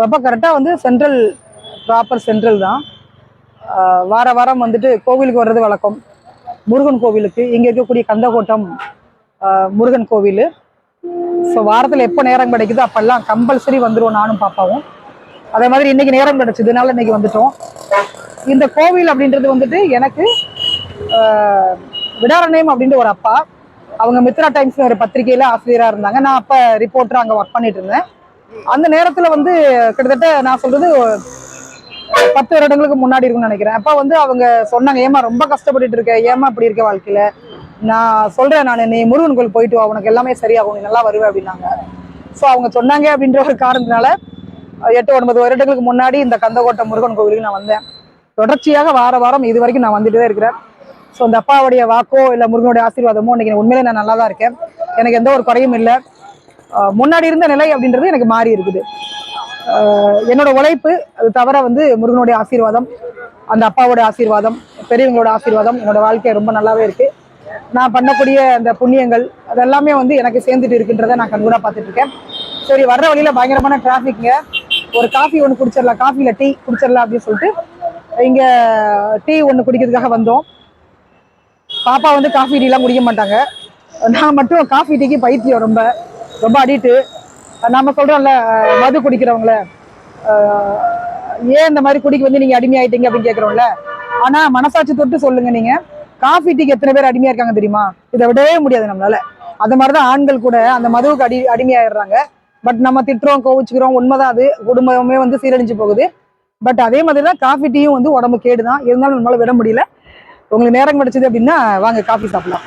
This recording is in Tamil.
அப்போ கரெக்டாக வந்து சென்ட்ரல், ப்ராப்பர் சென்ட்ரல் தான். வார வாரம் வந்துட்டு கோவிலுக்கு வர்றது வழக்கம். முருகன் கோவிலுக்கு, இங்கே இருக்கக்கூடிய கந்தகோட்டம் முருகன் கோவில். ஸோ வாரத்தில் எப்போ நேரம் கிடைக்குதோ அப்பெல்லாம் கம்பல்சரி வந்துடுவோம் நானும் பாப்பாவும். அதே மாதிரி இன்னைக்கு நேரம் கிடைச்சதுனால இன்னைக்கு வந்துட்டோம். இந்த கோவில் அப்படின்றது வந்துட்டு எனக்கு விடாரண்யம் அப்படின்ற ஒரு அப்பா, அவங்க மித்ரா டைம்ஸ் ஒரு பத்திரிகையில ஆசிரியராக இருந்தாங்க. நான் அப்போ ரிப்போர்ட்டராக அங்கே ஒர்க் பண்ணிட்டு இருந்தேன். அந்த நேரத்தில் வந்து கிட்டத்தட்ட நான் சொல்றது 10 வருடங்களுக்கு முன்னாடி இருக்கும்னு நினைக்கிறேன். அப்போ வந்து அவங்க சொன்னாங்க, ஏமா ரொம்ப கஷ்டப்பட்டுட்டு இருக்க, ஏமா இப்படி இருக்க வாழ்க்கையில, நான் சொல்றேன், நீ முருகன் கோயில் போயிட்டு வா, உனக்கு எல்லாமே சரியாகும், நீ நல்லா வருவேன் அப்படின்னாங்க. ஸோ அவங்க சொன்னாங்க அப்படின்ற ஒரு காரணத்தினால 8-9 வருடங்களுக்கு முன்னாடி இந்த கந்தகோட்டம் முருகன் கோவிலுக்கு நான் வந்தேன். தொடர்ச்சியாக வார வாரம் இது வரைக்கும் நான் வந்துட்டு தான் இருக்கிறேன். ஸோ இந்த அப்பாவுடைய வாக்கோ இல்லை முருகனுடைய ஆசீர்வாதமோ இன்னைக்கு உண்மையிலே நான் நல்லா தான் இருக்கேன். எனக்கு எந்த ஒரு குறையும் இல்லை. முன்னாடி இருந்த நிலை அப்படின்றது எனக்கு மாறி இருக்குது. என்னோட உழைப்பு அது தவிர வந்து முருகனுடைய ஆசீர்வாதம், அந்த அப்பாவோட ஆசீர்வாதம், பெரியவங்களோட ஆசீர்வாதம் என்னோட வாழ்க்கை ரொம்ப நல்லாவே இருக்கு. நான் பண்ணக்கூடிய அந்த புண்ணியங்கள் அதெல்லாமே வந்து எனக்கு சேர்ந்துட்டு இருக்குன்றதை நான் கண்கூடா பார்த்துட்டு இருக்கேன். சரி, வர்ற வழியில பயங்கரமான டிராஃபிக்ங்க. ஒரு காஃபி ஒன்று குடிச்சிடலாம், காஃபியில் டீ குடிச்சிடலாம் அப்படின்னு சொல்லிட்டு இங்கே டீ ஒன்று குடிக்கிறதுக்காக வந்தோம். பாப்பா வந்து காஃபி டீலாம் குடிக்க மாட்டாங்க. நான் மட்டும் காஃபி டீக்கு பைத்தியம், ரொம்ப ரொம்ப அடிட்டு. நம்ம சொல்கிறோம்ல, மது குடிக்கிறவங்கள ஏன் இந்த மாதிரி குடிக்க வந்து நீங்கள் அடிமையாயிட்டீங்க அப்படின்னு கேட்குறோம்ல. ஆனால் மனசாட்சி தொட்டு சொல்லுங்க, நீங்கள் காஃபி டீக்கு எத்தனை பேர் அடிமையாக இருக்காங்க தெரியுமா? இதை விடவே முடியாது நம்மளால. அது மாதிரி தான் ஆண்கள் கூட அந்த மதுவுக்கு அடிமையாயிடுறாங்க. பட் நம்ம திட்டுறோம், கோவிச்சுக்கிறோம், உண்மைதான். அது குடும்பமே வந்து சீரழிஞ்சு போகுது. பட் அதே மாதிரி தான் காஃபி டீயும் வந்து உடம்பு கேடுதான். இருந்தாலும் நம்மளால விட முடியல. உங்களுக்கு நேரம் கிடைச்சது அப்படின்னா வாங்க காஃபி சாப்பிடலாம்.